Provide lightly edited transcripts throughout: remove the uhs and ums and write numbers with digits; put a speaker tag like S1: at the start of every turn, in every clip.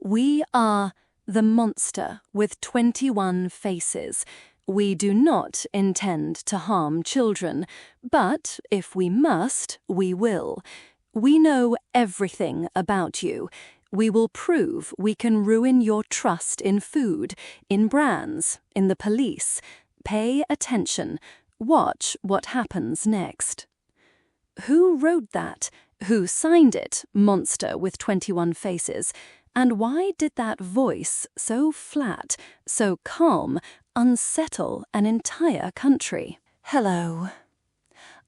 S1: We are the monster with 21 faces. We do not intend to harm children, but if we must, we will. We know everything about you. We will prove we can ruin your trust in food, in brands, in the police. Pay attention. Watch what happens next. Who wrote that? Who signed it, Monster with 21 Faces? And why did that voice, so flat, so calm, unsettle an entire country? Hello.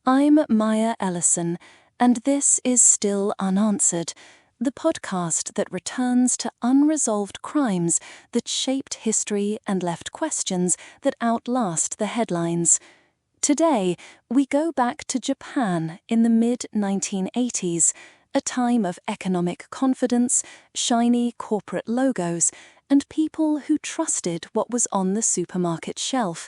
S1: I'm Maya Ellison, and this is Still Unanswered, the podcast that returns to unresolved crimes that shaped history and left questions that outlast the headlines. Today, we go back to Japan in the mid-1980s, a time of economic confidence, shiny corporate logos, and people who trusted what was on the supermarket shelf.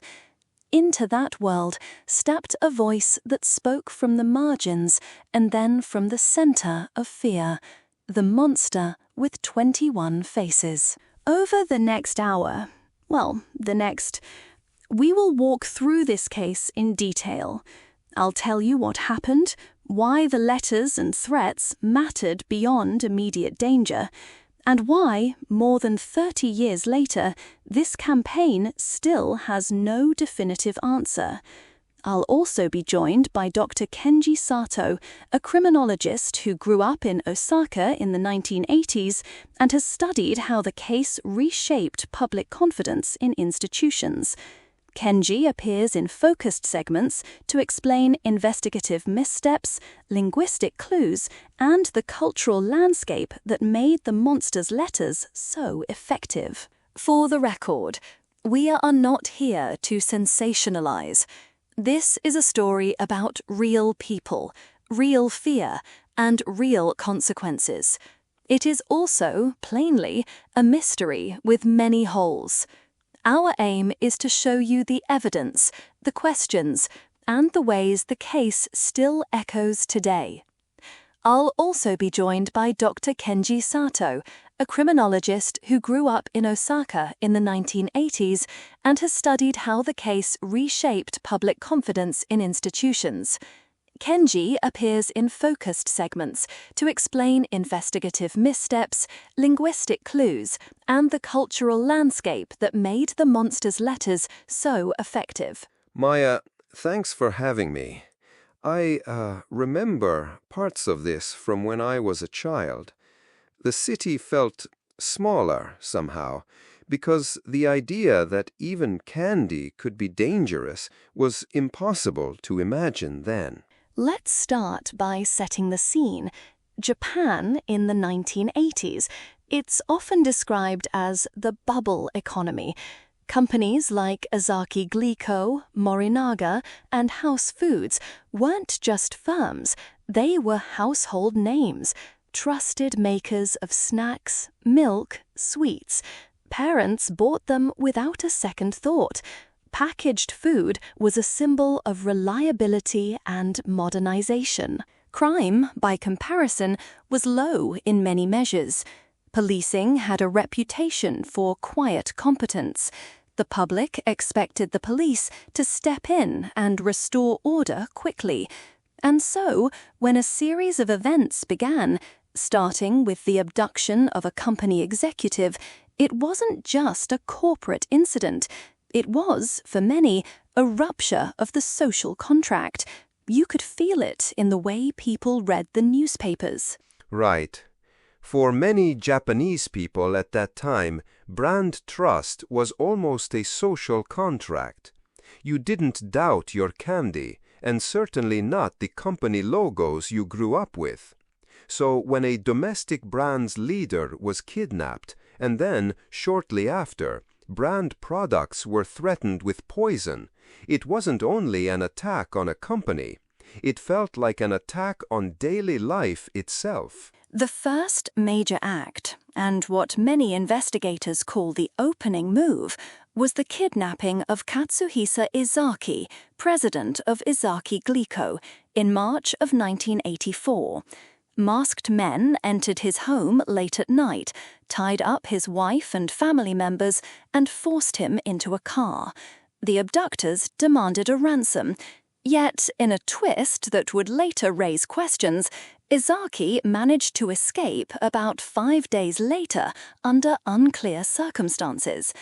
S1: Into that world stepped a voice that spoke from the margins and then from the center of fear, the monster with 21 faces. Over the next hour, we will walk through this case in detail. I'll tell you what happened, why the letters and threats mattered beyond immediate danger, and why, more than 30 years later, this campaign still has no definitive answer. I'll also be joined by Dr. Kenji Sato, a criminologist who grew up in Osaka in the 1980s and has studied how the case reshaped public confidence in institutions. Kenji appears in focused segments to explain investigative missteps, linguistic clues, and the cultural landscape that made the monster's letters so effective. For the record, we are not here to sensationalize. This is a story about real people, real fear, and real consequences. It is also, plainly, a mystery with many holes. Our aim is to show you the evidence, the questions, and the ways the case still echoes today. I'll also be joined by Dr. Kenji Sato, a criminologist who grew up in Osaka in the 1980s and has studied how the case reshaped public confidence in institutions. Kenji appears in focused segments to explain investigative missteps, linguistic clues, and the cultural landscape that made the monster's letters so effective.
S2: Maya, thanks for having me. I remember parts of this from when I was a child. The city felt smaller somehow, because the idea that even candy could be dangerous was impossible to imagine then.
S1: Let's start by setting the scene. Japan in the 1980s. It's often described as the bubble economy. Companies like Asahi Glico, Morinaga, and House Foods weren't just firms, they were household names, trusted makers of snacks, milk, sweets. Parents bought them without a second thought. Packaged food was a symbol of reliability and modernization. Crime, by comparison, was low in many measures. Policing had a reputation for quiet competence. The public expected the police to step in and restore order quickly. And so, when a series of events began, starting with the abduction of a company executive, it wasn't just a corporate incident. It was, for many, a rupture of the social contract. You could feel it in the way people read the newspapers.
S2: Right. For many Japanese people at that time, brand trust was almost a social contract. You didn't doubt your candy, and certainly not the company logos you grew up with. So when a domestic brand's leader was kidnapped, and then, shortly after, brand products were threatened with poison, it wasn't only an attack on a company. It felt like an attack on daily life itself.
S1: The first major act, and what many investigators call the opening move, was the kidnapping of Katsuhisa Izaki, president of Izaki Glico, in March of 1984. Masked men entered his home late at night, tied up his wife and family members, and forced him into a car. The abductors demanded a ransom. Yet, in a twist that would later raise questions, Izaki managed to escape about 5 days later under unclear circumstances.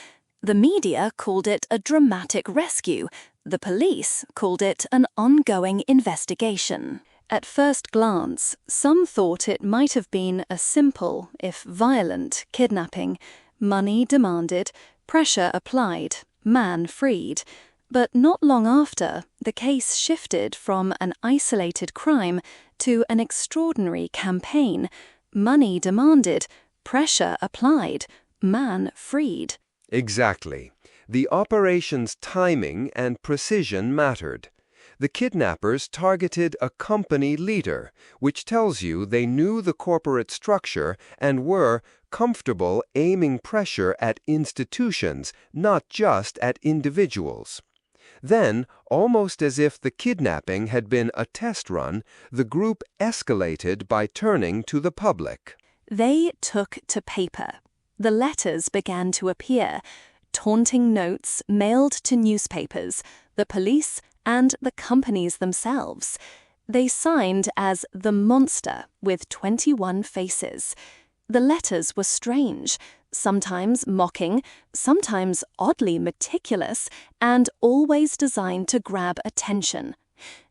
S1: The media called it a dramatic rescue. The police called it an ongoing investigation. At first glance, some thought it might have been a simple, if violent, kidnapping. Money demanded, pressure applied, man freed. But not long after, the case shifted from an isolated crime to an extraordinary campaign. Money demanded, pressure applied, man freed.
S2: Exactly. The operation's timing and precision mattered. The kidnappers targeted a company leader, which tells you they knew the corporate structure and were comfortable aiming pressure at institutions, not just at individuals. Then, almost as if the kidnapping had been a test run, the group escalated by turning to the public.
S1: They took to paper. The letters began to appear, taunting notes mailed to newspapers, the police, and the companies themselves. They signed as the Monster with 21 faces. The letters were strange, sometimes mocking, sometimes oddly meticulous, and always designed to grab attention.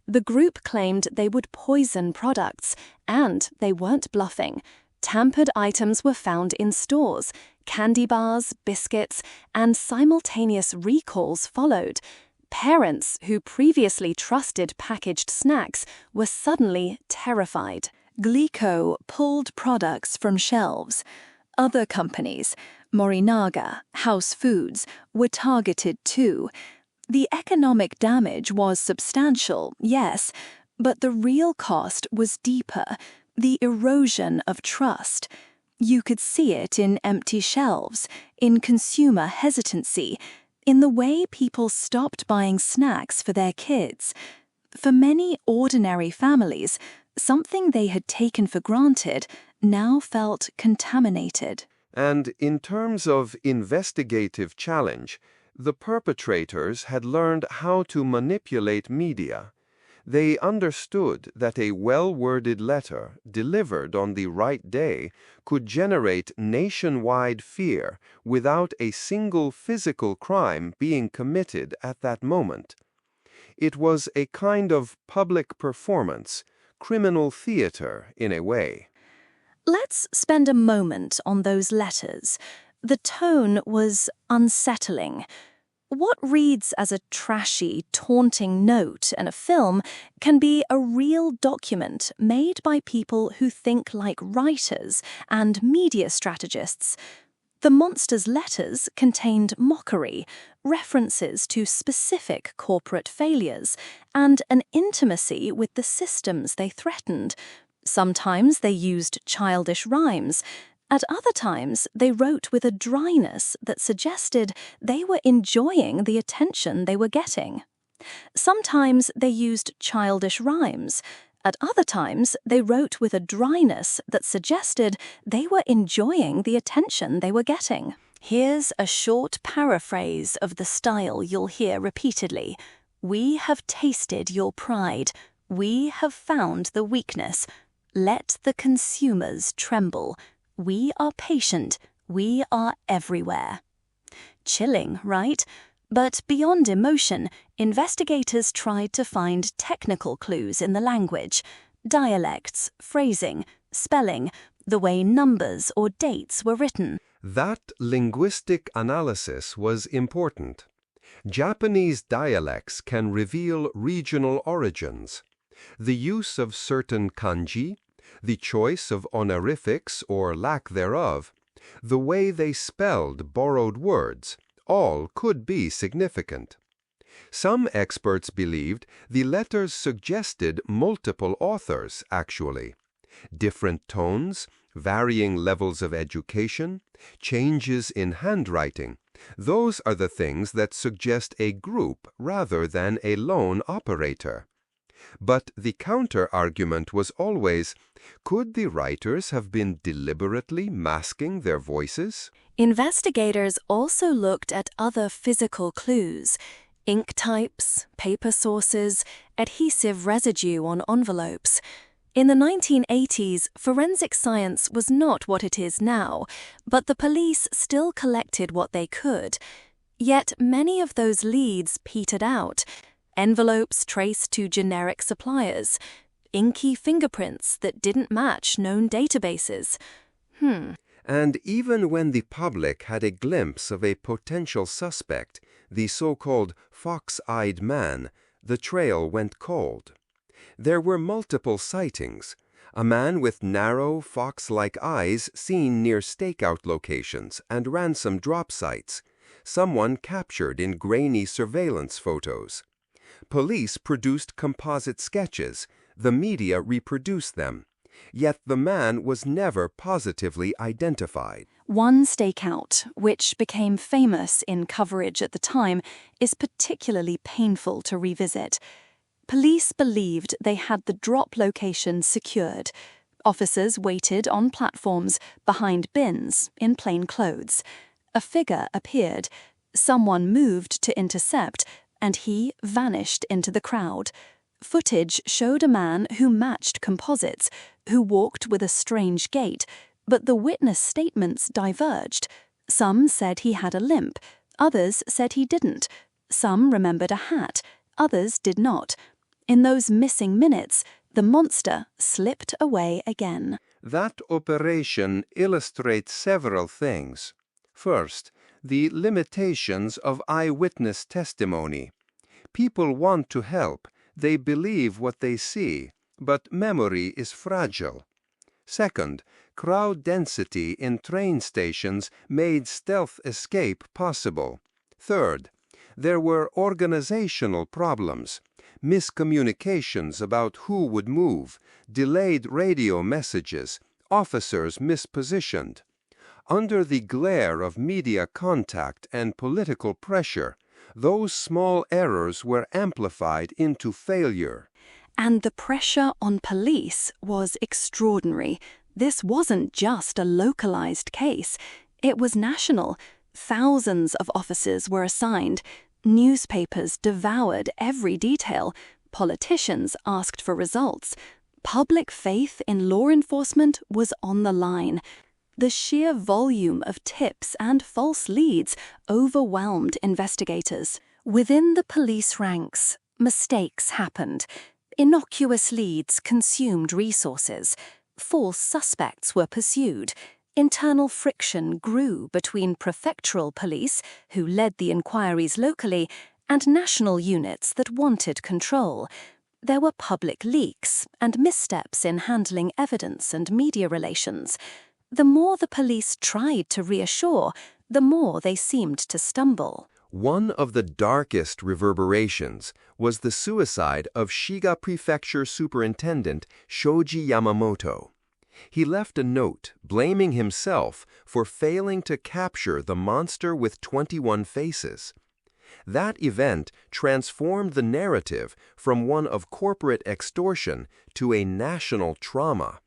S1: The group claimed they would poison products, and they weren't bluffing. Tampered items were found in stores, candy bars, biscuits, and simultaneous recalls followed. Parents who previously trusted packaged snacks were suddenly terrified. Glico pulled products from shelves. Other companies, Morinaga, House Foods, were targeted too. The economic damage was substantial, yes, but the real cost was deeper, the erosion of trust. You could see it in empty shelves, in consumer hesitancy, in the way people stopped buying snacks for their kids. For many ordinary families, something they had taken for granted now felt contaminated.
S2: And in terms of investigative challenge, the perpetrators had learned how to manipulate media. They understood that a well-worded letter, delivered on the right day, could generate nationwide fear without a single physical crime being committed at that moment. It was a kind of public performance, criminal theater in a way.
S1: Let's spend a moment on those letters. The tone was unsettling. What reads as a trashy, taunting note in a film can be a real document made by people who think like writers and media strategists. The monster's letters contained mockery, references to specific corporate failures, and an intimacy with the systems they threatened. Sometimes they used childish rhymes. At other times, they wrote with a dryness that suggested they were enjoying the attention they were getting. Sometimes they used childish rhymes. At other times, they wrote with a dryness that suggested they were enjoying the attention they were getting. Here's a short paraphrase of the style you'll hear repeatedly. "We have tasted your pride. We have found the weakness. Let the consumers tremble. We are patient. We are everywhere." Chilling, right? But beyond emotion, investigators tried to find technical clues in the language. Dialects, phrasing, spelling, the way numbers or dates were written.
S2: That linguistic analysis was important. Japanese dialects can reveal regional origins. The use of certain kanji, the choice of honorifics or lack thereof, the way they spelled borrowed words, all could be significant. Some experts believed the letters suggested multiple authors, actually. Different tones, varying levels of education, changes in handwriting, those are the things that suggest a group rather than a lone operator. But the counter-argument was always, could the writers have been deliberately masking their voices?
S1: Investigators also looked at other physical clues: ink types, paper sources, adhesive residue on envelopes. In the 1980s, forensic science was not what it is now, but the police still collected what they could. Yet many of those leads petered out. Envelopes traced to generic suppliers, inky fingerprints that didn't match known databases.
S2: And even when the public had a glimpse of a potential suspect, the so-called fox-eyed man, the trail went cold. There were multiple sightings. A man with narrow, fox-like eyes seen near stakeout locations and ransom drop sites. Someone captured in grainy surveillance photos. Police produced composite sketches. The media reproduced them. Yet the man was never positively identified.
S1: One stakeout, which became famous in coverage at the time, is particularly painful to revisit. Police believed they had the drop location secured. Officers waited on platforms, behind bins, in plain clothes. A figure appeared. Someone moved to intercept, and he vanished into the crowd. Footage showed a man who matched composites, who walked with a strange gait, but the witness statements diverged. Some said he had a limp, others said he didn't. Some remembered a hat, others did not. In those missing minutes, the monster slipped away again.
S2: That operation illustrates several things. First, the limitations of eyewitness testimony. People want to help. They believe what they see, but memory is fragile. Second, crowd density in train stations made stealth escape possible. Third, there were organizational problems, miscommunications about who would move, delayed radio messages, officers mispositioned. Under the glare of media contact and political pressure, those small errors were amplified into failure.
S1: And the pressure on police was extraordinary. This wasn't just a localized case. It was national. Thousands of officers were assigned. Newspapers devoured every detail. Politicians asked for results. Public faith in law enforcement was on the line. The sheer volume of tips and false leads overwhelmed investigators. Within the police ranks, mistakes happened. Innocuous leads consumed resources. False suspects were pursued. Internal friction grew between prefectural police, who led the inquiries locally, and national units that wanted control. There were public leaks and missteps in handling evidence and media relations. The more the police tried to reassure, the more they seemed to stumble.
S2: One of the darkest reverberations was the suicide of Shiga Prefecture Superintendent Shoji Yamamoto. He left a note blaming himself for failing to capture the monster with 21 faces. That event transformed the narrative from one of corporate extortion to a national trauma.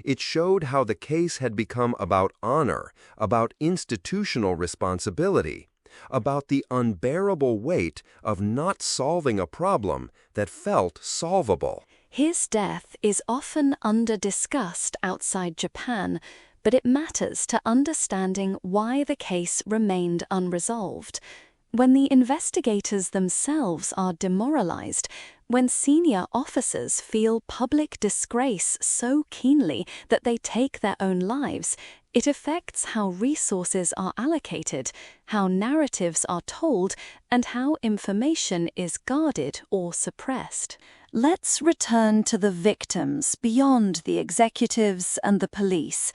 S2: It showed how the case had become about honor, about institutional responsibility, about the unbearable weight of not solving a problem that felt solvable.
S1: His death is often under-discussed outside Japan, but it matters to understanding why the case remained unresolved. When the investigators themselves are demoralized, when senior officers feel public disgrace so keenly that they take their own lives, it affects how resources are allocated, how narratives are told, and how information is guarded or suppressed. Let's return to the victims beyond the executives and the police.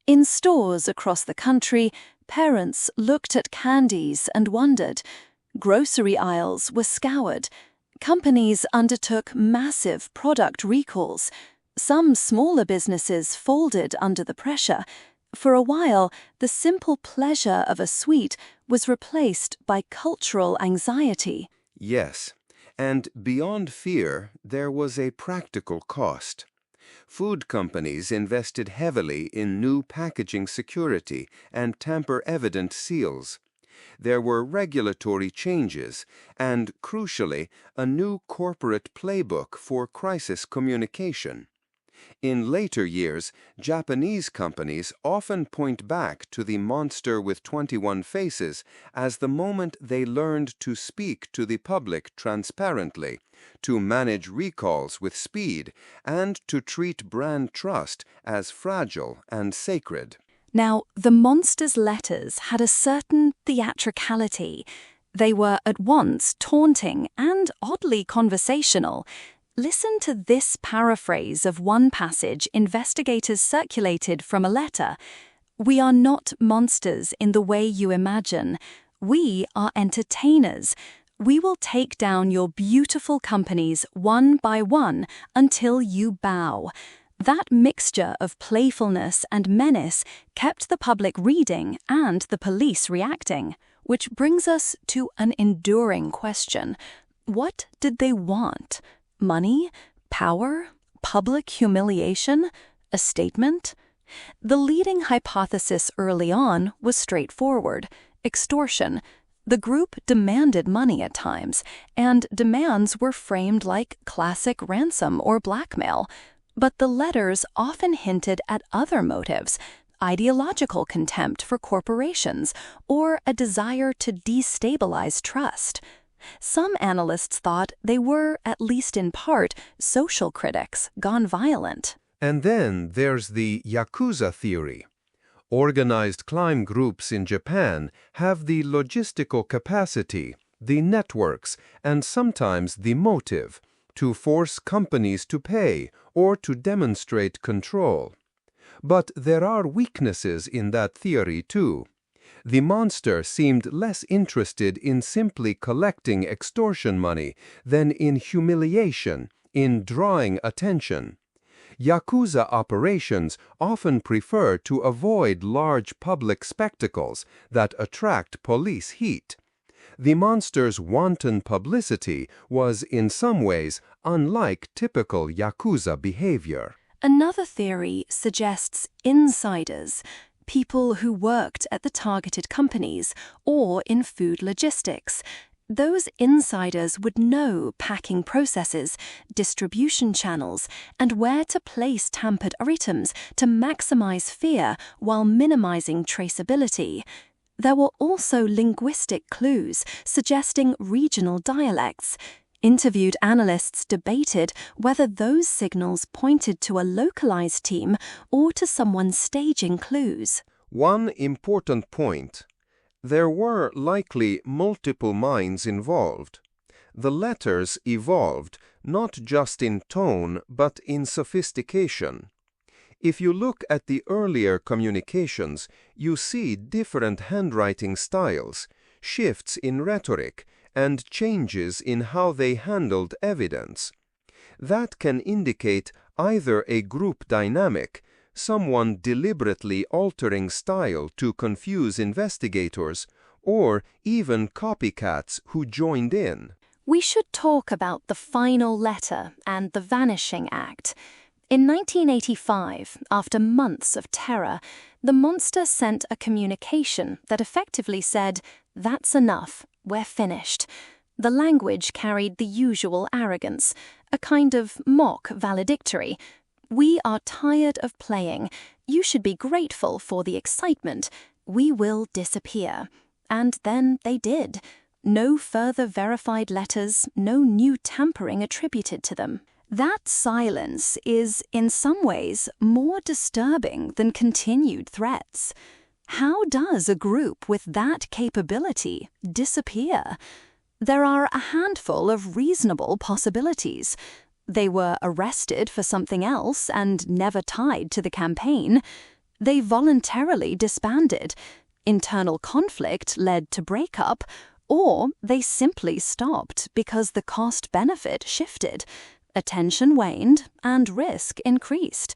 S1: In stores across the country, parents looked at candies and wondered. Grocery aisles were scoured. Companies undertook massive product recalls. Some smaller businesses folded under the pressure. For a while, the simple pleasure of a sweet was replaced by cultural anxiety.
S2: Yes, And beyond fear, there was a practical cost. Food companies invested heavily in new packaging security and tamper-evident seals. There were regulatory changes and, crucially, a new corporate playbook for crisis communication. In later years, Japanese companies often point back to the monster with 21 faces as the moment they learned to speak to the public transparently, to manage recalls with speed, and to treat brand trust as fragile and sacred.
S1: Now, the monster's letters had a certain theatricality. They were at once taunting and oddly conversational. Listen to this paraphrase of one passage investigators circulated from a letter. "We are not monsters in the way you imagine. We are entertainers. We will take down your beautiful companies one by one until you bow." That mixture of playfulness and menace kept the public reading and the police reacting, which brings us to an enduring question. What did they want? Money? Power? Public humiliation? A statement? The leading hypothesis early on was straightforward: extortion. The group demanded money at times, and demands were framed like classic ransom or blackmail. But the letters often hinted at other motives: ideological contempt for corporations or a desire to destabilize trust. Some analysts thought they were, at least in part, social critics gone violent.
S2: And then there's the Yakuza theory. Organized crime groups in Japan have the logistical capacity, the networks, and sometimes the motive to force companies to pay or to demonstrate control. But there are weaknesses in that theory too. The monster seemed less interested in simply collecting extortion money than in humiliation, in drawing attention. Yakuza operations often prefer to avoid large public spectacles that attract police heat. The monster's wanton publicity was in some ways unlike typical Yakuza behavior.
S1: Another theory suggests insiders, people who worked at the targeted companies or in food logistics. Those insiders would know packing processes, distribution channels, and where to place tampered items to maximize fear while minimizing traceability. There were also linguistic clues suggesting regional dialects. Interviewed analysts debated whether those signals pointed to a localized team or to someone staging clues.
S2: One important point: there were likely multiple minds involved. The letters evolved not just in tone but in sophistication. If you look at the earlier communications, you see different handwriting styles, shifts in rhetoric, and changes in how they handled evidence. That can indicate either a group dynamic, someone deliberately altering style to confuse investigators, or even copycats who joined in.
S1: We should talk about the final letter and the Vanishing Act. In 1985, after months of terror, the monster sent a communication that effectively said, "That's enough, we're finished." The language carried the usual arrogance, a kind of mock valedictory. "We are tired of playing. You should be grateful for the excitement. We will disappear." And then they did. No further verified letters, no new tampering attributed to them. That silence is, in some ways, more disturbing than continued threats. How does a group with that capability disappear? There are a handful of reasonable possibilities. They were arrested for something else and never tied to the campaign. They voluntarily disbanded. Internal conflict led to breakup, or they simply stopped because the cost-benefit shifted. Attention waned and risk increased.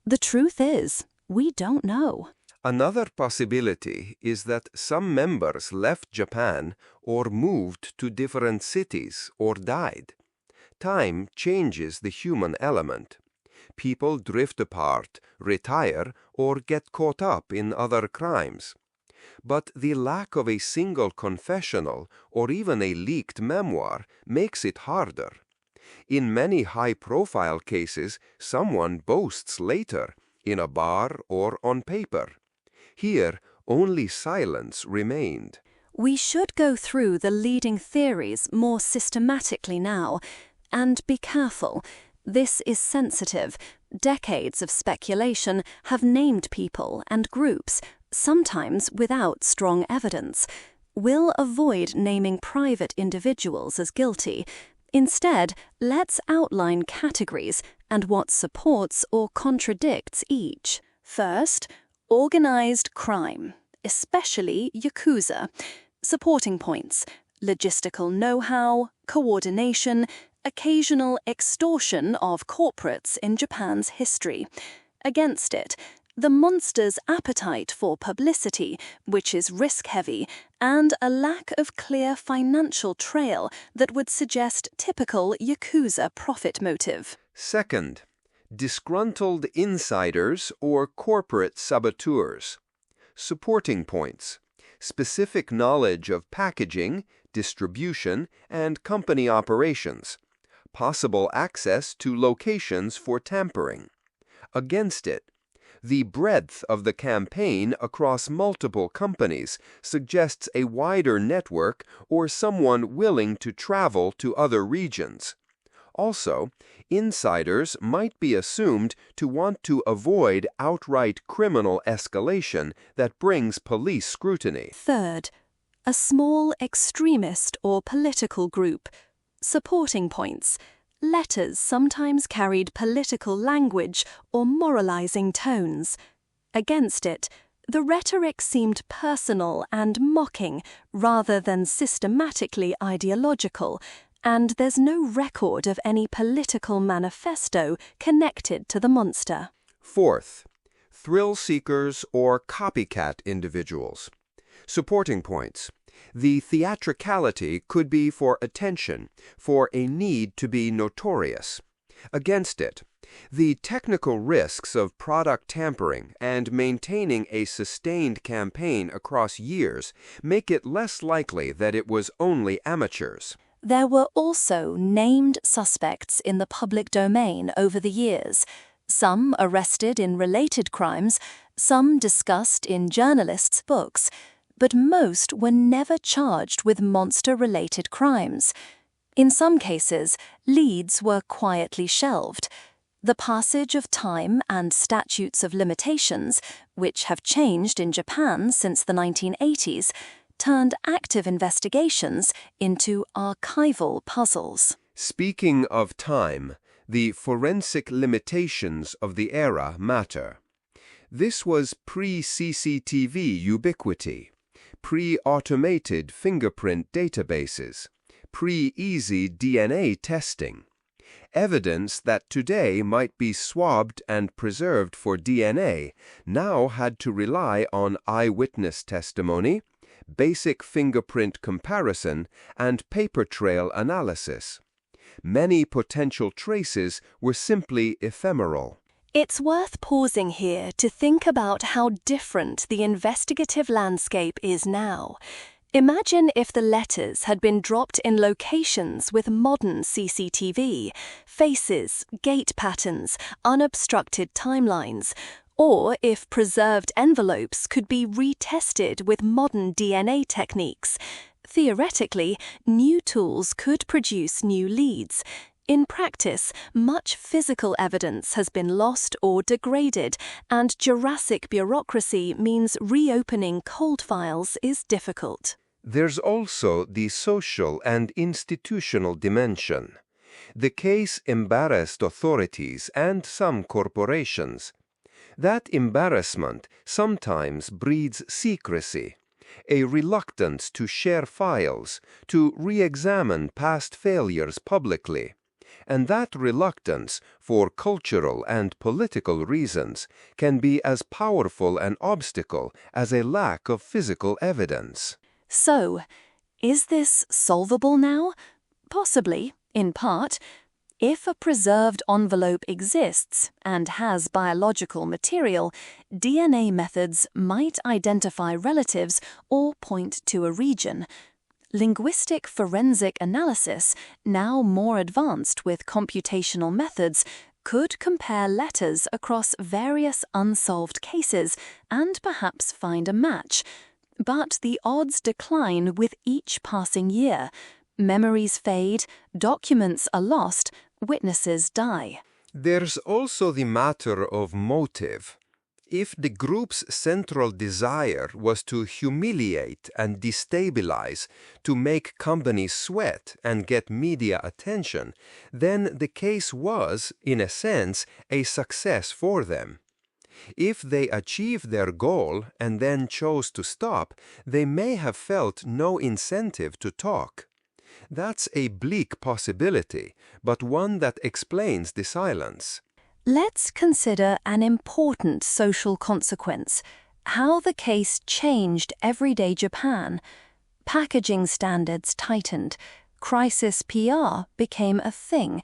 S1: The truth is, we don't know.
S2: Another possibility is that some members left Japan or moved to different cities or died. Time changes the human element. People drift apart, retire, or get caught up in other crimes. But the lack of a single confessional or even a leaked memoir makes it harder. In many high-profile cases, someone boasts later, in a bar or on paper. Here, only silence remained.
S1: We should go through the leading theories more systematically now, and be careful. This is sensitive. Decades of speculation have named people and groups, sometimes without strong evidence. We'll avoid naming private individuals as guilty. Instead, let's outline categories and what supports or contradicts each. First, organized crime, especially Yakuza. Supporting points: logistical know-how, coordination, occasional extortion of corporates in Japan's history. Against it, the monster's appetite for publicity, which is risk-heavy, and a lack of clear financial trail that would suggest typical Yakuza profit motive.
S2: Second, disgruntled insiders or corporate saboteurs. Supporting points: specific knowledge of packaging, distribution, and company operations. Possible access to locations for tampering. Against it, the breadth of the campaign across multiple companies suggests a wider network or someone willing to travel to other regions. Also, insiders might be assumed to want to avoid outright criminal escalation that brings police scrutiny.
S1: Third, a small extremist or political group. Supporting points: letters sometimes carried political language or moralizing tones. Against it, the rhetoric seemed personal and mocking rather than systematically ideological, and there's no record of any political manifesto connected to the monster.
S2: Fourth, thrill seekers or copycat individuals. Supporting points: the theatricality could be for attention, for a need to be notorious. Against it, the technical risks of product tampering and maintaining a sustained campaign across years make it less likely that it was only amateurs.
S1: There were also named suspects in the public domain over the years, some arrested in related crimes, some discussed in journalists' books, but most were never charged with monster-related crimes. In some cases, leads were quietly shelved. The passage of time and statutes of limitations, which have changed in Japan since the 1980s, turned active investigations into archival puzzles.
S2: Speaking of time, the forensic limitations of the era matter. This was pre-CCTV ubiquity, pre-automated fingerprint databases, pre-easy DNA testing. Evidence that today might be swabbed and preserved for DNA now had to rely on eyewitness testimony, basic fingerprint comparison, and paper trail analysis. Many potential traces were simply ephemeral.
S1: It's worth pausing here to think about how different the investigative landscape is now. Imagine if the letters had been dropped in locations with modern CCTV, faces, gait patterns, unobstructed timelines, or if preserved envelopes could be retested with modern DNA techniques. Theoretically, new tools could produce new leads. In practice, much physical evidence has been lost or degraded, and Jurassic bureaucracy means reopening cold files is difficult.
S2: There's also the social and institutional dimension. The case embarrassed authorities and some corporations. That embarrassment sometimes breeds secrecy, a reluctance to share files, to re-examine past failures publicly. And that reluctance, for cultural and political reasons, can be as powerful an obstacle as a lack of physical evidence.
S1: So, is this solvable now? Possibly, in part. If a preserved envelope exists and has biological material, DNA methods might identify relatives or point to a region. Linguistic forensic analysis, now more advanced with computational methods, could compare letters across various unsolved cases and perhaps find a match. But the odds decline with each passing year. Memories fade, documents are lost, witnesses die.
S2: There's also the matter of motive. If the group's central desire was to humiliate and destabilize, to make companies sweat and get media attention, then the case was, in a sense, a success for them. If they achieved their goal and then chose to stop, they may have felt no incentive to talk. That's a bleak possibility, but one that explains the silence.
S1: Let's consider an important social consequence: how the case changed everyday Japan. Packaging standards tightened. Crisis PR became a thing.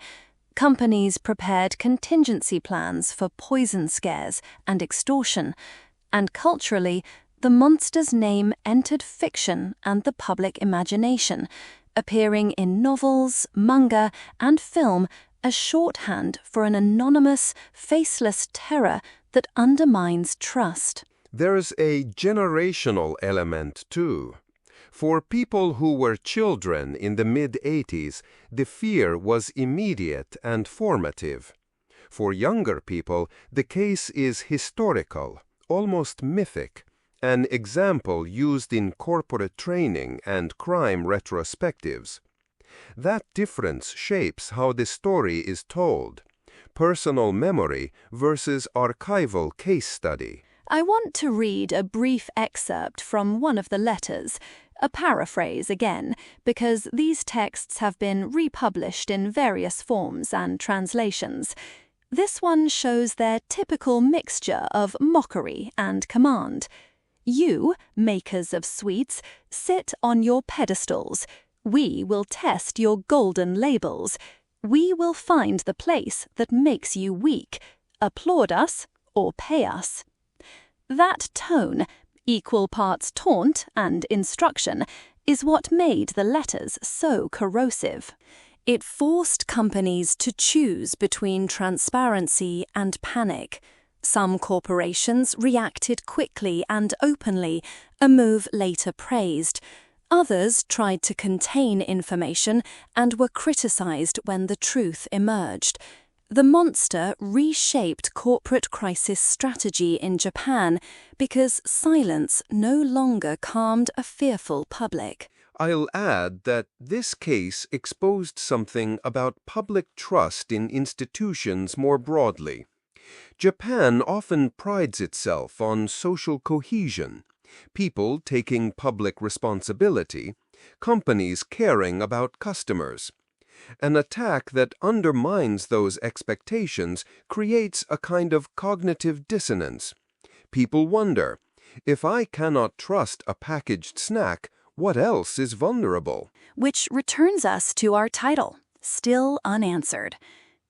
S1: Companies prepared contingency plans for poison scares and extortion. And culturally, the monster's name entered fiction and the public imagination, appearing in novels, manga, and film as shorthand for an anonymous, faceless terror that undermines trust.
S2: There's a generational element, too. For people who were children in the mid-80s, the fear was immediate and formative. For younger people, the case is historical, almost mythic, an example used in corporate training and crime retrospectives. That difference shapes how the story is told: personal memory versus archival case study.
S1: I want to read a brief excerpt from one of the letters, a paraphrase again, because these texts have been republished in various forms and translations. This one shows their typical mixture of mockery and command. You, makers of sweets, sit on your pedestals. We will test your golden labels. We will find the place that makes you weak. Applaud us or pay us. That tone, equal parts taunt and instruction, is what made the letters so corrosive. It forced companies to choose between transparency and panic. Some corporations reacted quickly and openly, a move later praised. Others tried to contain information and were criticized when the truth emerged. The monster reshaped corporate crisis strategy in Japan because silence no longer calmed a fearful public.
S2: I'll add that this case exposed something about public trust in institutions more broadly. Japan often prides itself on social cohesion, people taking public responsibility, companies caring about customers. An attack that undermines those expectations creates a kind of cognitive dissonance. People wonder, if I cannot trust a packaged snack, what else is vulnerable?
S1: Which returns us to our title, Still Unanswered.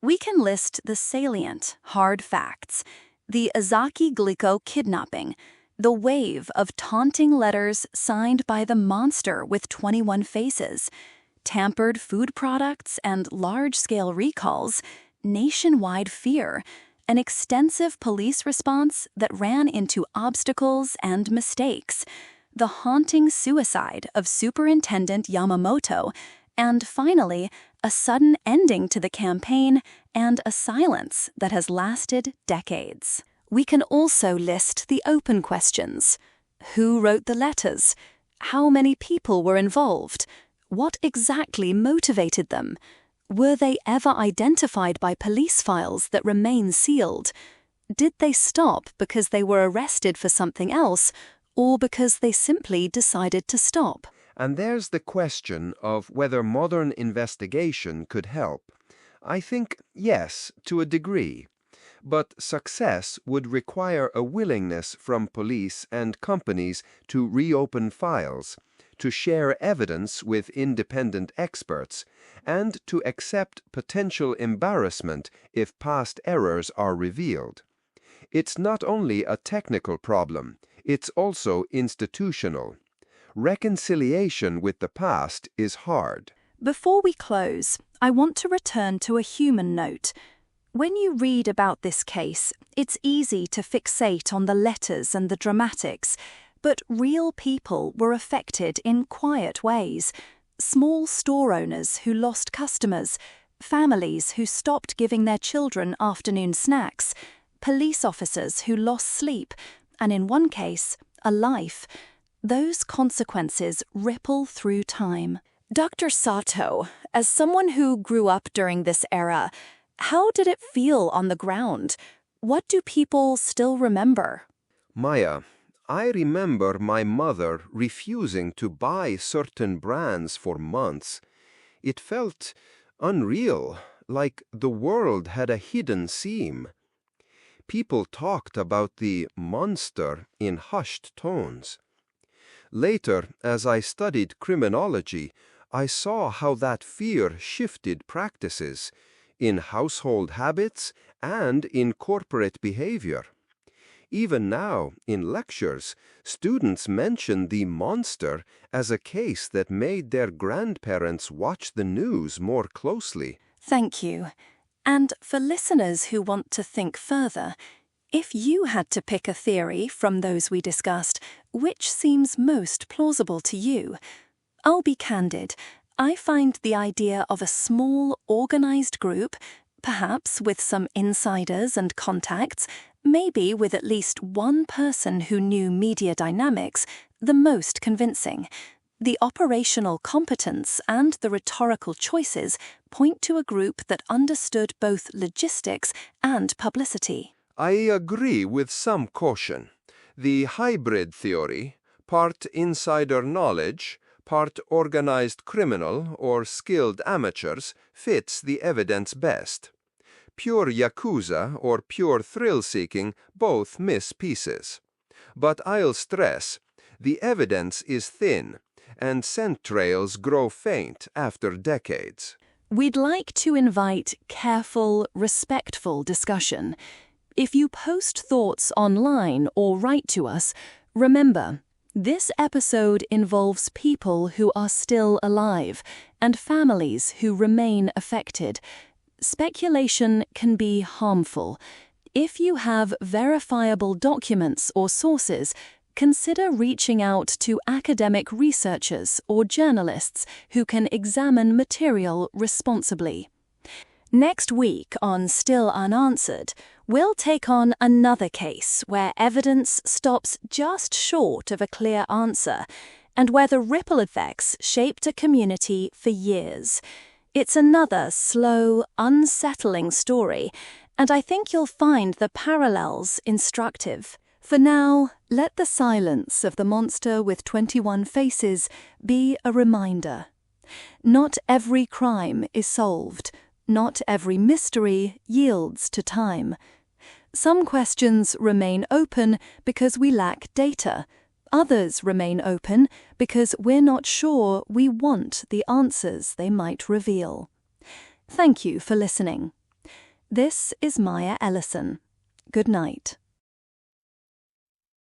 S1: We can list the salient, hard facts: the Azaki Glico kidnapping, the wave of taunting letters signed by the monster with 21 faces, tampered food products and large-scale recalls, nationwide fear, an extensive police response that ran into obstacles and mistakes, the haunting suicide of Superintendent Yamamoto, and finally, a sudden ending to the campaign and a silence that has lasted decades. We can also list the open questions. Who wrote the letters? How many people were involved? What exactly motivated them? Were they ever identified by police files that remain sealed? Did they stop because they were arrested for something else, or because they simply decided to stop?
S2: And there's the question of whether modern investigation could help. I think yes, to a degree. But success would require a willingness from police and companies to reopen files, to share evidence with independent experts, and to accept potential embarrassment if past errors are revealed. It's not only a technical problem, it's also institutional. Reconciliation with the past is hard.
S1: Before we close, I want to return to a human note. When you read about this case, it's easy to fixate on the letters and the dramatics, but real people were affected in quiet ways. Small store owners who lost customers, families who stopped giving their children afternoon snacks, police officers who lost sleep, and in one case, a life. Those consequences ripple through time. Dr. Sato, as someone who grew up during this era, how did it feel on the ground? What do people still remember?
S2: Maya, I remember my mother refusing to buy certain brands for months. It felt unreal, like the world had a hidden seam. People talked about the monster in hushed tones. Later, as I studied criminology, I saw how that fear shifted practices in household habits and in corporate behavior. Even now, in lectures, students mention the monster as a case that made their grandparents watch the news more closely.
S1: Thank you. And for listeners who want to think further, if you had to pick a theory from those we discussed, which seems most plausible to you? I'll be candid. I find the idea of a small, organized group, perhaps with some insiders and contacts, maybe with at least one person who knew media dynamics, the most convincing. The operational competence and the rhetorical choices point to a group that understood both logistics and publicity.
S2: I agree with some caution. The hybrid theory, part insider knowledge, part organized criminal or skilled amateurs, fits the evidence best. Pure yakuza or pure thrill-seeking both miss pieces. But I'll stress, the evidence is thin, and scent trails grow faint after decades.
S1: We'd like to invite careful, respectful discussion. If you post thoughts online or write to us, remember, this episode involves people who are still alive and families who remain affected. Speculation can be harmful. If you have verifiable documents or sources, consider reaching out to academic researchers or journalists who can examine material responsibly. Next week on Still Unanswered, we'll take on another case where evidence stops just short of a clear answer and where the ripple effects shaped a community for years. It's another slow, unsettling story, and I think you'll find the parallels instructive. For now, let the silence of the monster with 21 faces be a reminder. Not every crime is solved. Not every mystery yields to time. Some questions remain open because we lack data. Others remain open because we're not sure we want the answers they might reveal. Thank you for listening. This is Maya Ellison. Good night.